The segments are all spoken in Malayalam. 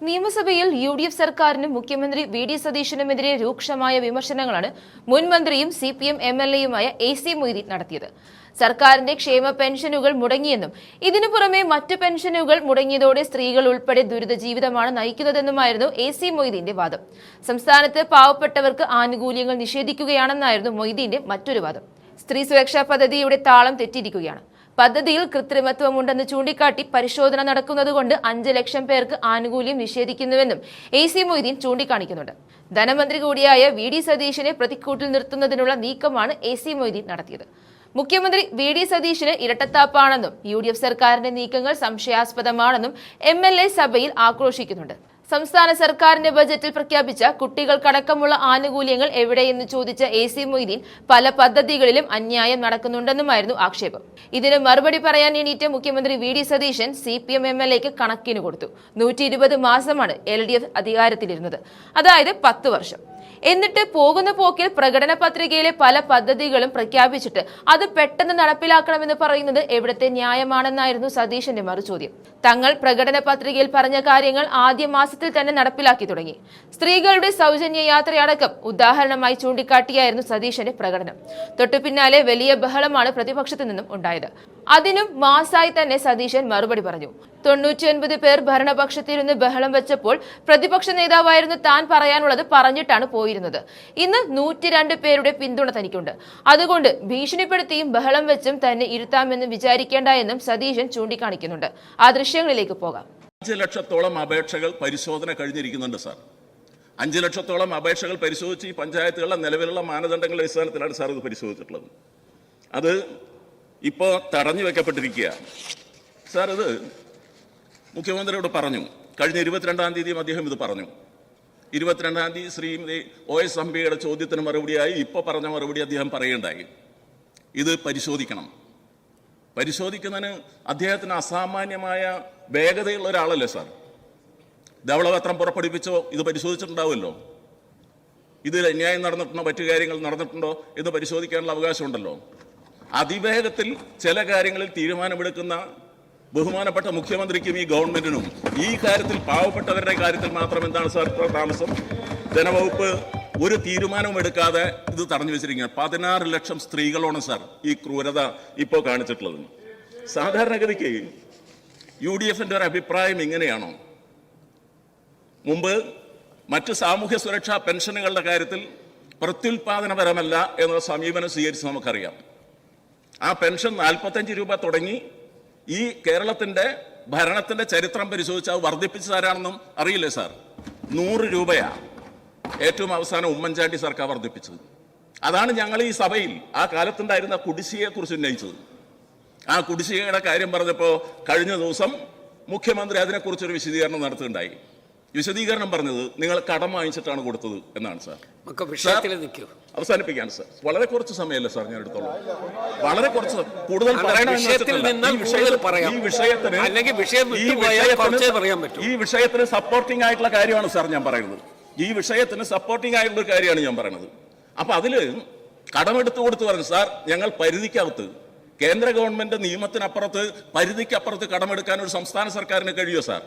നിയമസഭയിൽ UDF സർക്കാരിനും മുഖ്യമന്ത്രി VD സതീശനുമെതിരെ രൂക്ഷമായ വിമർശനങ്ങളാണ് മുൻ മന്ത്രിയും CPM MLAയുമായ AC മൊയ്തീൻ നടത്തിയത്. സർക്കാരിന്റെ ക്ഷേമ പെൻഷനുകൾ മുടങ്ങിയെന്നും ഇതിനു പുറമെ മറ്റ് പെൻഷനുകൾ മുടങ്ങിയതോടെ സ്ത്രീകൾ ഉൾപ്പെടെ ദുരിത ജീവിതമാണ് നയിക്കുന്നതെന്നുമായിരുന്നു AC മൊയ്തീന്റെ വാദം. സംസ്ഥാനത്ത് പാവപ്പെട്ടവർക്ക് ആനുകൂല്യങ്ങൾ നിഷേധിക്കുകയാണെന്നായിരുന്നു മൊയ്തീന്റെ മറ്റൊരു വാദം. സ്ത്രീ സുരക്ഷാ പദ്ധതിയുടെ താളം തെറ്റിയിരിക്കുകയാണ്. പദ്ധതിയിൽ കൃത്രിമത്വമുണ്ടെന്ന് ചൂണ്ടിക്കാട്ടി പരിശോധന നടക്കുന്നതുകൊണ്ട് 5 ലക്ഷം പേർക്ക് ആനുകൂല്യം നിഷേധിക്കുന്നുവെന്നും AC മൊയ്തീൻ ചൂണ്ടിക്കാണിക്കുന്നുണ്ട്. ധനമന്ത്രി കൂടിയായ VD സതീശനെ പ്രതിക്കൂട്ടിൽ നിർത്തുന്നതിനുള്ള നീക്കമാണ് AC മൊയ്തീൻ നടത്തിയത്. മുഖ്യമന്ത്രി VD സതീശന് ഇരട്ടത്താപ്പാണെന്നും UDF സർക്കാരിന്റെ നീക്കങ്ങൾ സംശയാസ്പദമാണെന്നും MLA സഭയിൽ ആക്രോശിക്കുന്നുണ്ട്. സംസ്ഥാന സർക്കാരിന്റെ ബജറ്റിൽ പ്രഖ്യാപിച്ച കുട്ടികൾക്കടക്കമുള്ള ആനുകൂല്യങ്ങൾ എവിടെയെന്ന് ചോദിച്ച AC മൊയ്തീൻ പല പദ്ധതികളിലും അന്യായം നടക്കുന്നുണ്ടെന്നുമായിരുന്നു ആക്ഷേപം. ഇതിന് മറുപടി പറയാൻ എണീറ്റ മുഖ്യമന്ത്രി VD സതീശൻ CPM MLAക്ക് കണക്കിന് കൊടുത്തു. 120 മാസമാണ് LDF അധികാരത്തിലിരുന്നത്, അതായത് 10 വർഷം. എന്നിട്ട് പോകുന്ന പോക്കിൽ പ്രകടന പത്രികയിലെ പല പദ്ധതികളും പ്രഖ്യാപിച്ചിട്ട് അത് പെട്ടെന്ന് നടപ്പിലാക്കണമെന്ന് പറയുന്നത് എവിടത്തെ ന്യായമാണെന്നായിരുന്നു സതീശന്റെ മറുചോദ്യം. തങ്ങൾ പ്രകടന പത്രികയിൽ പറഞ്ഞ കാര്യങ്ങൾ ആദ്യ മാസത്തിൽ തന്നെ നടപ്പിലാക്കി തുടങ്ങി. സ്ത്രീകളുടെ സൗജന്യ യാത്രയടക്കം ഉദാഹരണമായി ചൂണ്ടിക്കാട്ടിയായിരുന്നു സതീശന്റെ പ്രകടനം. തൊട്ടു പിന്നാലെ വലിയ ബഹളമാണ് പ്രതിപക്ഷത്തു നിന്നും ഉണ്ടായത്. അതിനും മാസായി തന്നെ സതീശൻ മറുപടി പറഞ്ഞു. 99 പേർ ഭരണപക്ഷത്തിരുന്ന് ബഹളം വെച്ചപ്പോൾ പ്രതിപക്ഷ നേതാവായിരുന്നു താൻ പറയാനുള്ളത് പറഞ്ഞിട്ടാണ് പോയിരുന്നത്. ഇന്ന് 102 പേരുടെ പിന്തുണ തനിക്കുണ്ട്. അതുകൊണ്ട് ഭീഷണിപ്പെടുത്തിയും ബഹളം വെച്ചും തന്നെ ഇരുത്താമെന്ന് വിചാരിക്കേണ്ട എന്നും സതീശൻ ചൂണ്ടിക്കാണിക്കുന്നുണ്ട്. ആ ദൃശ്യങ്ങളിലേക്ക് പോകാം. 5 ലക്ഷത്തോളം അപേക്ഷകൾ പരിശോധന കഴിഞ്ഞിരിക്കുന്നുണ്ട് സാർ. 5 ലക്ഷത്തോളം അപേക്ഷകൾ പരിശോധിച്ച് ഈ പഞ്ചായത്തുകളുടെ നിലവിലുള്ള മാനദണ്ഡങ്ങളുടെ അടിസ്ഥാനത്തിലാണ് സാർ ഇത് പരിശോധിച്ചിട്ടുള്ളത്. അത് ഇപ്പോൾ തടഞ്ഞു വെക്കപ്പെട്ടിരിക്കുക സാർ. ഇത് മുഖ്യമന്ത്രിയോട് പറഞ്ഞു. കഴിഞ്ഞ 22-ാം തീയതിയും അദ്ദേഹം ഇത് പറഞ്ഞു. 22-ാം തീയതി ശ്രീമതി OS അംബികയുടെ ചോദ്യത്തിന് മറുപടിയായി ഇപ്പോൾ പറഞ്ഞ മറുപടി അദ്ദേഹം പറയുകയുണ്ടായി. ഇത് പരിശോധിക്കണം. പരിശോധിക്കുന്നതിന് അദ്ദേഹത്തിന് അസാമാന്യമായ വേഗതയുള്ള ഒരാളല്ലേ സാർ. ധവളപത്രം പുറപ്പെടുവിപ്പിച്ചോ ഇത് പരിശോധിച്ചിട്ടുണ്ടാവുമല്ലോ. ഇതിൽ അന്യായം നടന്നിട്ടുണ്ടോ, മറ്റു കാര്യങ്ങൾ നടന്നിട്ടുണ്ടോ എന്ന് പരിശോധിക്കാനുള്ള അവകാശമുണ്ടല്ലോ. അതിവേഗത്തിൽ ചില കാര്യങ്ങളിൽ തീരുമാനമെടുക്കുന്ന ബഹുമാനപ്പെട്ട മുഖ്യമന്ത്രിക്കും ഈ ഗവൺമെന്റിനും ഈ കാര്യത്തിൽ പാവപ്പെട്ടവരുടെ കാര്യത്തിൽ മാത്രം എന്താണ് സാർ താമസം? ധനവകുപ്പ് ഒരു തീരുമാനവും എടുക്കാതെ ഇത് തടഞ്ഞു വെച്ചിരിക്കുകയാണ്. 16 ലക്ഷം സ്ത്രീകളാണ് സാർ ഈ ക്രൂരത ഇപ്പോൾ കാണിച്ചിട്ടുള്ളത്. സാധാരണഗതിക്ക് UDFന്റെ ഒരു അഭിപ്രായം ഇങ്ങനെയാണോ? മുമ്പ് മറ്റ് സാമൂഹ്യ സുരക്ഷാ പെൻഷനുകളുടെ കാര്യത്തിൽ പ്രത്യുൽപാദനപരമല്ല എന്ന സമീപനം സ്വീകരിച്ച് നമുക്കറിയാം. ആ പെൻഷൻ 45 രൂപ തുടങ്ങി ഈ കേരളത്തിന്റെ ഭരണത്തിന്റെ ചരിത്രം പരിശോധിച്ച് അത് വർദ്ധിപ്പിച്ചതാരാണെന്നും അറിയില്ലേ സാർ? 100 രൂപയാണ് ഏറ്റവും അവസാനം ഉമ്മൻചാണ്ടി സർക്കാർ വർദ്ധിപ്പിച്ചത്. അതാണ് ഞങ്ങൾ ഈ സഭയിൽ ആ കാലത്തുണ്ടായിരുന്ന കുടിശ്ശികയെക്കുറിച്ച് ഉന്നയിച്ചത്. ആ കുടിശ്ശികയുടെ കാര്യം പറഞ്ഞപ്പോൾ കഴിഞ്ഞ ദിവസം മുഖ്യമന്ത്രി അതിനെക്കുറിച്ചൊരു വിശദീകരണം നടത്തുകയുണ്ടായി. വിശദീകരണം പറഞ്ഞത് നിങ്ങൾ കടം വാങ്ങിച്ചിട്ടാണ് കൊടുത്തത് എന്നാണ് സാർ. അവസാനിപ്പിക്കാണ് സാർ. വളരെ കുറച്ച് സമയമല്ലേ സാർ ഞാൻ എടുത്തോളൂ. വളരെ കുറച്ച് കൂടുതൽ ഈ വിഷയത്തിന് സപ്പോർട്ടിംഗ് ആയിട്ടുള്ള കാര്യമാണ് സാർ ഞാൻ പറയുന്നത്. ഈ വിഷയത്തിന് സപ്പോർട്ടിംഗ് ആയിട്ടുള്ള കാര്യമാണ് ഞാൻ പറയുന്നത്. അപ്പൊ അതില് കടമെടുത്ത് കൊടുത്ത് പറഞ്ഞു സാർ, ഞങ്ങൾ പരിധിക്കകത്ത് കേന്ദ്ര ഗവൺമെന്റ് നിയമത്തിനപ്പുറത്ത് പരിധിക്കപ്പുറത്ത് കടമെടുക്കാൻ ഒരു സംസ്ഥാന സർക്കാരിന് കഴിയുമോ സാർ?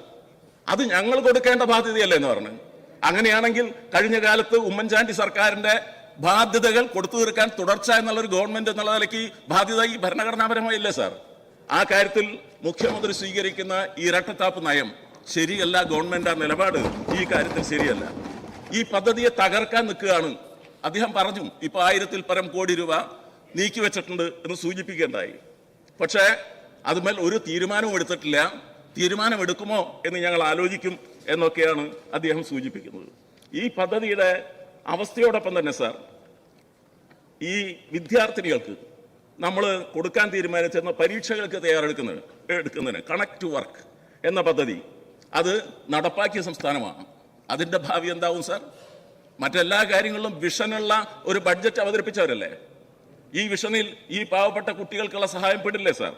അത് ഞങ്ങൾ കൊടുക്കേണ്ട ബാധ്യതയല്ലേ എന്ന് പറഞ്ഞു. അങ്ങനെയാണെങ്കിൽ കഴിഞ്ഞ കാലത്ത് ഉമ്മൻചാണ്ടി സർക്കാരിന്റെ ബാധ്യതകൾ കൊടുത്തു തീർക്കാൻ തുടർച്ച എന്നുള്ളൊരു ഗവൺമെന്റ് എന്നുള്ള നിലയ്ക്ക് ബാധ്യത ഈ ഭരണഘടനാപരമായില്ലേ സാർ? ആ കാര്യത്തിൽ മുഖ്യമന്ത്രി സ്വീകരിക്കുന്ന ഈ ഇരട്ടത്താപ്പ് നയം ശരിയല്ല. ഗവൺമെന്റ് ആ നിലപാട് ഈ കാര്യത്തിൽ ശരിയല്ല. ഈ പദ്ധതിയെ തകർക്കാൻ നിൽക്കുകയാണ്. അദ്ദേഹം പറഞ്ഞു ഇപ്പൊ 1000-ൽ പരം കോടി രൂപ നീക്കിവെച്ചിട്ടുണ്ട് എന്ന് സൂചിപ്പിക്കേണ്ടായി. പക്ഷേ അതുമേൽ ഒരു തീരുമാനവും എടുത്തിട്ടില്ല. തീരുമാനമെടുക്കുമോ എന്ന് ഞങ്ങൾ ആലോചിക്കും എന്നൊക്കെയാണ് അദ്ദേഹം സൂചിപ്പിക്കുന്നത്. ഈ പദ്ധതിയുടെ അവസ്ഥയോടൊപ്പം തന്നെ സാർ, ഈ വിദ്യാർത്ഥിനികൾക്ക് നമ്മൾ കൊടുക്കാൻ തീരുമാനിച്ചിരുന്ന പരീക്ഷകൾക്ക് തയ്യാറെടുക്കുന്നതിന് കണക്ട് ടു വർക്ക് എന്ന പദ്ധതി അത് നടപ്പാക്കിയ സംസ്ഥാനമാണ്. അതിൻ്റെ ഭാവി എന്താവും സാർ? മറ്റെല്ലാ കാര്യങ്ങളിലും വിഷനുള്ള ഒരു ബഡ്ജറ്റ് അവതരിപ്പിച്ചവരല്ലേ. ഈ വിഷനിൽ ഈ പാവപ്പെട്ട കുട്ടികൾക്കുള്ള സഹായം പെടില്ലേ സാർ?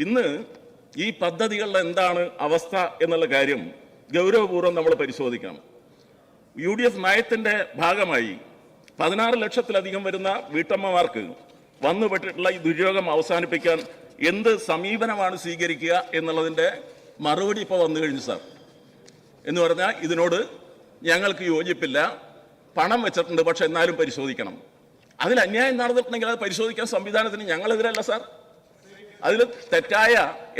ഇന്ന് ഈ പദ്ധതികളുടെ എന്താണ് അവസ്ഥ എന്നുള്ള കാര്യം ഗൗരവപൂർവ്വം നമ്മൾ പരിശോധിക്കണം. UDF നയത്തിന്റെ ഭാഗമായി 16 ലക്ഷത്തിലധികം വരുന്ന വീട്ടമ്മമാർക്ക് വന്നുപെട്ടിട്ടുള്ള ഈ ദുര്യോഗം അവസാനിപ്പിക്കാൻ എന്ത് സമീപനമാണ് സ്വീകരിക്കുക എന്നുള്ളതിൻ്റെ മറുപടി ഇപ്പോൾ വന്നു കഴിഞ്ഞു സാർ. എന്ന് പറഞ്ഞാൽ ഇതിനോട് ഞങ്ങൾക്ക് യോജിപ്പില്ല, പണം വെച്ചിട്ടുണ്ട്, പക്ഷെ എന്നാലും പരിശോധിക്കണം. അതിൽ അന്യായം നടന്നിട്ടുണ്ടെങ്കിൽ അത് പരിശോധിക്കാൻ സംവിധാനത്തിന് ഞങ്ങളെതിരല്ല സാർ. അതിൽ തെറ്റായ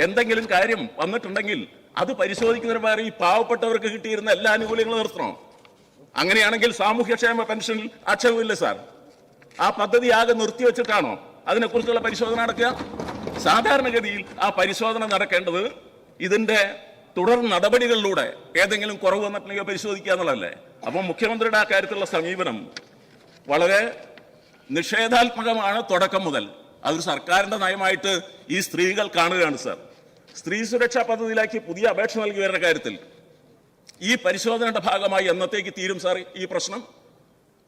എന്തെങ്കിലും കാര്യം വന്നിട്ടുണ്ടെങ്കിൽ അത് പരിശോധിക്കുന്നതിന് പകരം ഈ പാവപ്പെട്ടവർക്ക് കിട്ടിയിരുന്ന എല്ലാ ആനുകൂല്യങ്ങളും നിർത്തണം. അങ്ങനെയാണെങ്കിൽ സാമൂഹ്യക്ഷേമ പെൻഷനിൽ ആക്ഷേപമില്ല സാർ. ആ പദ്ധതി ആകെ നിർത്തിവെച്ചിട്ടാണോ അതിനെക്കുറിച്ചുള്ള പരിശോധന നടക്കുക? സാധാരണഗതിയിൽ ആ പരിശോധന നടക്കേണ്ടത് ഇതിന്റെ തുടർ നടപടികളിലൂടെ ഏതെങ്കിലും കുറവ് വന്നിട്ടുണ്ടെങ്കിൽ പരിശോധിക്കുക എന്നുള്ളതല്ലേ. അപ്പം മുഖ്യമന്ത്രിയുടെ ആ കാര്യത്തിലുള്ള സമീപനം വളരെ നിഷേധാത്മകമാണ് തുടക്കം മുതൽ. അതൊരു സർക്കാരിന്റെ നയമായിട്ട് ഈ സ്ത്രീകൾ കാണുകയാണ് സാർ. സ്ത്രീ സുരക്ഷാ പദ്ധതിയിലേക്ക് പുതിയ അപേക്ഷ നൽകിയവരുടെ കാര്യത്തിൽ ഈ പരിശോധനയുടെ ഭാഗമായി എന്നത്തേക്ക് തീരും സാർ ഈ പ്രശ്നം?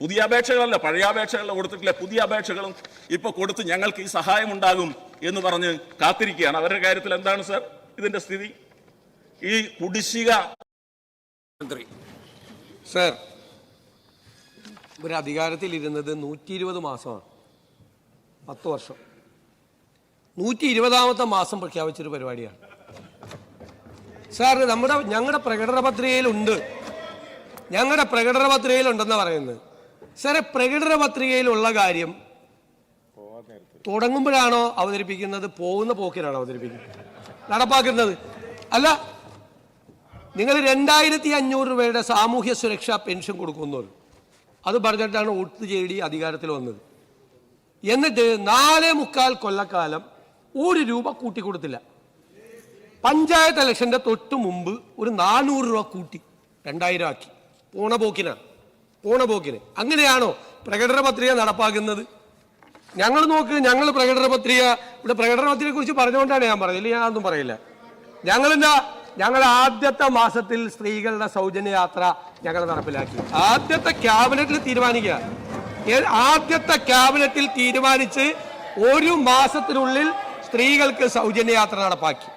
പുതിയ അപേക്ഷകളല്ല, പഴയ അപേക്ഷകളല്ല കൊടുത്തിട്ടില്ല, പുതിയ അപേക്ഷകളും ഇപ്പൊ കൊടുത്ത് ഞങ്ങൾക്ക് ഈ സഹായം ഉണ്ടാകും എന്ന് പറഞ്ഞ് കാത്തിരിക്കുകയാണ്. അവരുടെ കാര്യത്തിൽ എന്താണ് സാർ ഇതിന്റെ സ്ഥിതി? ഈ കുടിശ്ശിക സാർ, ഒരു അധികാരത്തിൽ ഇരുന്നത് 120 മാസമാണ്, 10 വർഷം. 120ാമത്തെ മാസം പ്രഖ്യാപിച്ചൊരു പരിപാടിയാണ് സാർ. ഞങ്ങളുടെ പ്രകടന പത്രികയിലുണ്ട്, ഞങ്ങളുടെ പ്രകടന പത്രികയിലുണ്ടെന്ന് പറയുന്നത്. സാറേ, പ്രകടന പത്രികയിലുള്ള കാര്യം തുടങ്ങുമ്പോഴാണോ അവതരിപ്പിക്കുന്നത്, പോകുന്ന പോക്കിനാണോ അവതരിപ്പിക്കുന്നത്, നടപ്പാക്കുന്നത്? അല്ല, നിങ്ങൾ 2500 രൂപയുടെ സാമൂഹ്യ സുരക്ഷാ പെൻഷൻ കൊടുക്കുന്നത് അത് പറഞ്ഞിട്ടാണ് വോട്ട് ചെയ്തി അധികാരത്തിൽ വന്നത്. എന്നിട്ട് 4.25 കൊല്ലക്കാലം 1 രൂപ കൂട്ടിക്കൊടുത്തില്ല. പഞ്ചായത്ത് ഇലക്ഷന്റെ തൊട്ട് മുമ്പ് ഒരു 400 രൂപ കൂട്ടി 2000 ആക്കി. പോണ പോക്കിന്. അങ്ങനെയാണോ പ്രകടന പത്രിക നടപ്പാക്കുന്നത്? ഞങ്ങൾ നോക്ക്, ഞങ്ങൾ പ്രകടന പത്രിക, ഇവിടെ പ്രകടന പത്രികയെ കുറിച്ച് പറഞ്ഞുകൊണ്ടാണ് ഞാൻ പറഞ്ഞത്, ഞാൻ ഒന്നും പറയില്ല. ഞങ്ങൾ ആദ്യത്തെ മാസത്തിൽ സ്ത്രീകളുടെ സൗജന്യ യാത്ര ഞങ്ങൾ നടപ്പിലാക്കി. ആദ്യത്തെ ക്യാബിനറ്റിൽ തീരുമാനിച്ച് 1 മാസത്തിനുള്ളിൽ സ്ത്രീകൾക്ക് സൗജന്യ യാത്ര നടപ്പാക്കി.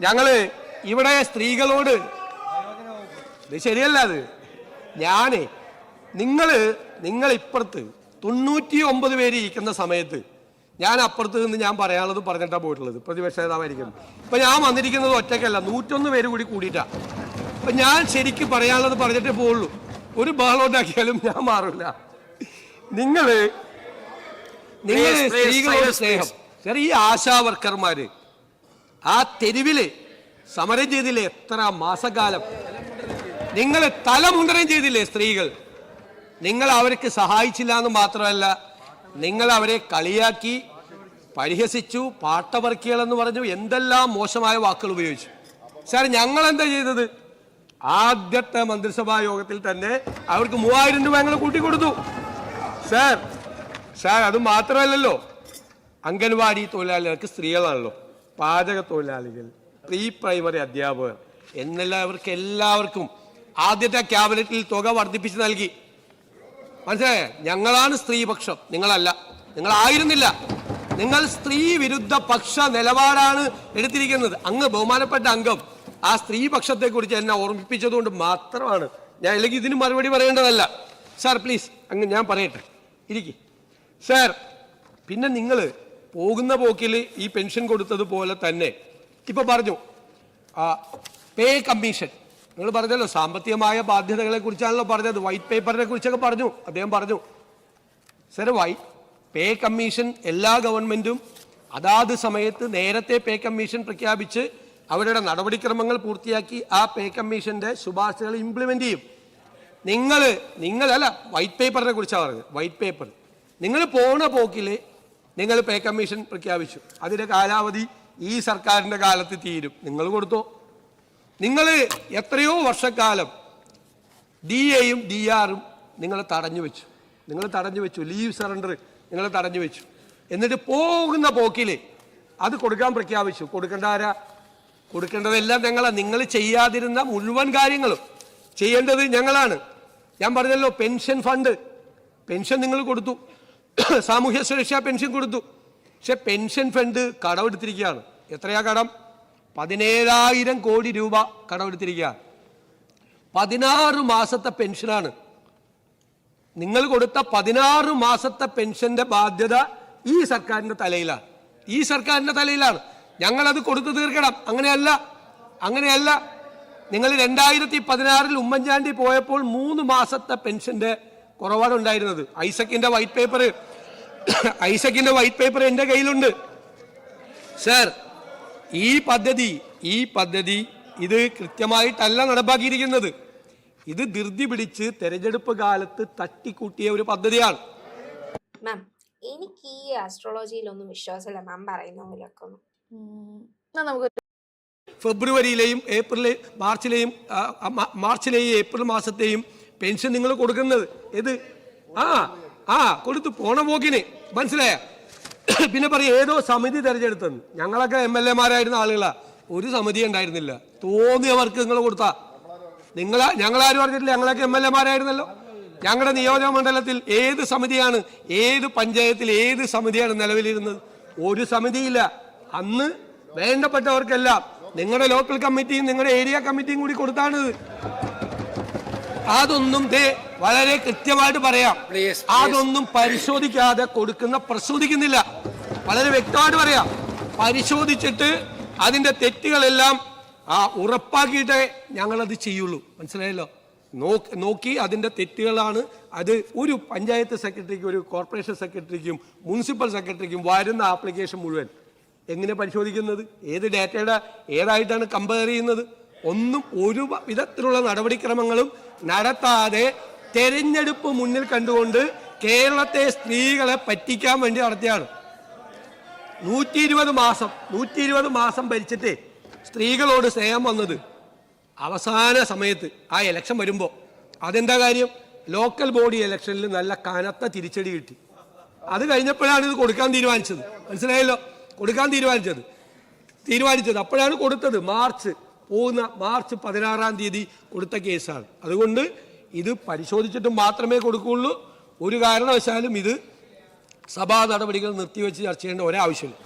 ഞങ്ങള് ഇവിടെ സ്ത്രീകളോട്, ഇത് ശരിയല്ല, അത് നിങ്ങൾ ഇപ്പുറത്ത് 99 പേര് ഇരിക്കുന്ന സമയത്ത് ഞാൻ അപ്പുറത്ത് നിന്ന് ഞാൻ പറയാനുള്ളത് പറഞ്ഞിട്ടാണ് പോയിട്ടുള്ളത്, പ്രതിപക്ഷ നേതാവായിരിക്കും. ഇപ്പൊ ഞാൻ വന്നിരിക്കുന്നത് ഒറ്റയ്ക്കല്ല, 101 പേര് കൂടിയിട്ടാ. അപ്പൊ ഞാൻ ശരിക്കും പറയാനുള്ളത് പറഞ്ഞിട്ടേ പോവുള്ളൂ. ഒരു ബഹളം ഉണ്ടാക്കിയാലും ഞാൻ മാറില്ല. നിങ്ങള് സ്ത്രീകളോട് സ്നേഹം. ഈ ആശാ വർക്കർമാര് ആ തെരുവില് സമരം ചെയ്തില്ലേ എത്ര മാസക്കാലം? നിങ്ങൾ തലമുണ്ടനം ചെയ്തില്ലേ സ്ത്രീകൾ? നിങ്ങൾ അവർക്ക് സഹായിച്ചില്ല എന്ന് മാത്രമല്ല, നിങ്ങൾ അവരെ കളിയാക്കി, പരിഹസിച്ചു, പാട്ടവർക്കികളെന്ന് പറഞ്ഞു, എന്തെല്ലാം മോശമായ വാക്കുകൾ ഉപയോഗിച്ചു. സാർ, ഞങ്ങൾ എന്താ ചെയ്തത്? ആദ്യത്തെ മന്ത്രിസഭാ യോഗത്തിൽ തന്നെ അവർക്ക് 3000 രൂപ ഞങ്ങൾ കൂട്ടിക്കൊടുത്തു. സാർ, അത് മാത്രമല്ലല്ലോ, അംഗൻവാടി തൊഴിലാളികൾക്ക് സ്ത്രീകളാണല്ലോ, പാചക തൊഴിലാളികൾ, പ്രീ പ്രൈമറി അധ്യാപകർ അവർക്ക് എല്ലാവർക്കും ആദ്യത്തെ ക്യാബിനറ്റിൽ തുക വർദ്ധിപ്പിച്ച് നൽകി. മനസ്സിലായേ? ഞങ്ങളാണ് സ്ത്രീപക്ഷം, നിങ്ങളല്ല, നിങ്ങളായിരുന്നില്ല. നിങ്ങൾ സ്ത്രീ വിരുദ്ധ പക്ഷ നിലപാടാണ് എടുത്തിരിക്കുന്നത്. അങ്ങ് ബഹുമാനപ്പെട്ട അംഗം ആ സ്ത്രീപക്ഷത്തെ കുറിച്ച് എന്നെ ഓർമ്മിപ്പിച്ചതുകൊണ്ട് മാത്രമാണ് ഞാൻ, അല്ലെങ്കിൽ ഇതിന് മറുപടി പറയേണ്ടതല്ല. സാർ പ്ലീസ്, അങ്ങ് ഞാൻ പറയട്ടെ, ഇരിക്കും സാർ. പിന്നെ നിങ്ങൾ പോകുന്ന പോക്കിൽ ഈ പെൻഷൻ കൊടുത്തതുപോലെ തന്നെ ഇപ്പൊ പറഞ്ഞു പേ കമ്മീഷൻ. നിങ്ങൾ പറഞ്ഞല്ലോ സാമ്പത്തികമായ ബാധ്യതകളെ കുറിച്ചാണല്ലോ പറഞ്ഞത്, വൈറ്റ് പേപ്പറിനെ കുറിച്ചൊക്കെ പറഞ്ഞു, അദ്ദേഹം പറഞ്ഞു. സാർ, പേ കമ്മീഷൻ എല്ലാ ഗവൺമെന്റും അതാത് സമയത്ത് നേരത്തെ പേ കമ്മീഷൻ പ്രഖ്യാപിച്ച് അവരുടെ നടപടിക്രമങ്ങൾ പൂർത്തിയാക്കി ആ പേ കമ്മീഷന്റെ ശുപാർശകൾ ഇംപ്ലിമെന്റ് ചെയ്യും. നിങ്ങളല്ല, വൈറ്റ് പേപ്പറിനെ കുറിച്ചാണ് പറഞ്ഞത്. വൈറ്റ് പേപ്പർ നിങ്ങൾ പോണ പോക്കിൽ നിങ്ങൾ പേ കമ്മീഷൻ പ്രഖ്യാപിച്ചു, അതിന്റെ കാലാവധി ഈ സർക്കാരിന്റെ കാലത്ത് തീരും. നിങ്ങൾ കൊടുത്തോ? നിങ്ങൾ എത്രയോ വർഷക്കാലം DAയും DR-ഉം നിങ്ങൾ തടഞ്ഞു വെച്ചു. ലീവ് സറണ്ടർ നിങ്ങൾ തടഞ്ഞു വെച്ചു. എന്നിട്ട് പോകുന്ന പോക്കിൽ അത് കൊടുക്കാൻ പ്രഖ്യാപിച്ചു. കൊടുക്കേണ്ടതെല്ലാം ഞങ്ങളാണ്. നിങ്ങൾ ചെയ്യാതിരുന്ന മുഴുവൻ കാര്യങ്ങളും ചെയ്യേണ്ടത് ഞങ്ങളാണ്. ഞാൻ പറഞ്ഞല്ലോ, പെൻഷൻ ഫണ്ട്, പെൻഷൻ നിങ്ങൾ കൊടുത്തു, സാമൂഹ്യ സുരക്ഷാ പെൻഷൻ കൊടുത്തു. പക്ഷെ പെൻഷൻ ഫണ്ട് കടമെടുത്തിരിക്കുകയാണ്. എത്രയാ കടം? 17,000 കോടി രൂപ കടമെടുത്തിരിക്കുക. 16 മാസത്തെ പെൻഷനാണ്. നിങ്ങൾ കൊടുത്ത 16 മാസത്തെ പെൻഷന്റെ ബാധ്യത ഈ സർക്കാരിന്റെ തലയിലാണ്. ഞങ്ങളത് കൊടുത്തു തീർക്കണം. അങ്ങനെയല്ല നിങ്ങൾ 2016 ഉമ്മൻചാണ്ടി പോയപ്പോൾ 3 മാസത്തെ പെൻഷന്റെ കുറവാണ് ഉണ്ടായിരുന്നത്. ഐസക്കിന്റെ വൈറ്റ് പേപ്പർ എന്റെ കയ്യിലുണ്ട് സർ. ഈ പദ്ധതി ഇത് കൃത്യമായിട്ടല്ല നടപ്പാക്കിയിരിക്കുന്നത്. ഇത് ധൃതി പിടിച്ച് തെരഞ്ഞെടുപ്പ് കാലത്ത് തട്ടിക്കൂട്ടിയ ഒരു പദ്ധതിയാണ്. മാം, എനിക്ക് ഈ ആസ്ട്രോളജിയിലൊന്നും വിശ്വാസമില്ല മാം പറയുന്ന പോലെയൊക്കെ ഒന്നും. നമുക്ക് ഫെബ്രുവരിയിലെയും മാർച്ചിലെയും ഏപ്രിൽ മാസത്തെയും പെൻഷൻ നിങ്ങൾ കൊടുക്കുന്നത് ഏത് കൊടുത്തു പോണ പോക്കിന് മനസ്സിലായ. പിന്നെ പറയും ഏതോ സമിതി തെരഞ്ഞെടുത്തെന്ന്. ഞങ്ങളൊക്കെ MLA-മാരായിരുന്ന ആളുകളാ, ഒരു സമിതി ഉണ്ടായിരുന്നില്ല. തോന്നിയവർക്ക് നിങ്ങൾ കൊടുത്താ ഞങ്ങളാരും പറഞ്ഞിട്ടില്ല. ഞങ്ങളൊക്കെ MLA-മാരായിരുന്നല്ലോ. ഞങ്ങളുടെ നിയോജക മണ്ഡലത്തിൽ ഏത് സമിതിയാണ്, ഏത് പഞ്ചായത്തിൽ ഏത് സമിതിയാണ് നിലവിലിരുന്നത്? ഒരു സമിതിയില്ല. അന്ന് വേണ്ടപ്പെട്ടവർക്കെല്ലാം നിങ്ങളുടെ ലോക്കൽ കമ്മിറ്റിയും നിങ്ങളുടെ ഏരിയ കമ്മിറ്റിയും കൂടി കൊടുത്താണിത്. അതൊന്നും വളരെ കൃത്യമായിട്ട് പറയാം, അതൊന്നും പരിശോധിക്കാതെ പ്രശോധിക്കുന്നില്ല. വളരെ വ്യക്തമായിട്ട് പറയാം. പരിശോധിച്ചിട്ട് അതിന്റെ തെറ്റുകളെല്ലാം ഉറപ്പാക്കിയിട്ടേ ഞങ്ങളത് ചെയ്യുള്ളൂ. മനസ്സിലായല്ലോ? നോക്കി അതിന്റെ തെറ്റുകളാണ് അത് ഒരു പഞ്ചായത്ത് സെക്രട്ടറിക്കും ഒരു കോർപ്പറേഷൻ സെക്രട്ടറിക്കും മുനിസിപ്പൽ സെക്രട്ടറിക്കും വരുന്ന ആപ്ലിക്കേഷൻ മുഴുവൻ എങ്ങനെ പരിശോധിക്കുന്നത്? ഏത് ഡാറ്റയുടെ ഏതായിട്ടാണ് കമ്പയർ ചെയ്യുന്നത്? ഒന്നും ഒരു വിധത്തിലുള്ള നടപടിക്രമങ്ങളും നടത്താതെ തെരഞ്ഞെടുപ്പ് മുന്നിൽ കണ്ടുകൊണ്ട് കേരളത്തെ സ്ത്രീകളെ പറ്റിക്കാൻ വേണ്ടി നടത്തിയാണ്. 120 മാസം ഭരിച്ചിട്ട് സ്ത്രീകളോട് സ്നേഹം വന്നത് അവസാന സമയത്ത് ആ ഇലക്ഷൻ വരുമ്പോൾ. അതെന്താ കാര്യം? ലോക്കൽ ബോഡി ഇലക്ഷനിൽ നല്ല കനത്ത തിരിച്ചടി കിട്ടി. അത് കഴിഞ്ഞപ്പോഴാണ് ഇത് കൊടുക്കാൻ തീരുമാനിച്ചത്. മനസ്സിലായല്ലോ? കൊടുക്കാൻ തീരുമാനിച്ചത് അപ്പോഴാണ് കൊടുത്തത്. മാർച്ച് 16-ാം തീയതി കൊടുത്ത കേസാണ്. അതുകൊണ്ട് ഇത് പരിശോധിച്ചിട്ട് മാത്രമേ കൊടുക്കുകയുള്ളൂ. ഒരു കാരണവശാലും ഇത് സഭാ നടപടികൾ നിർത്തിവെച്ച് ചർച്ച ചെയ്യേണ്ട ഒരാവശ്യമില്ല.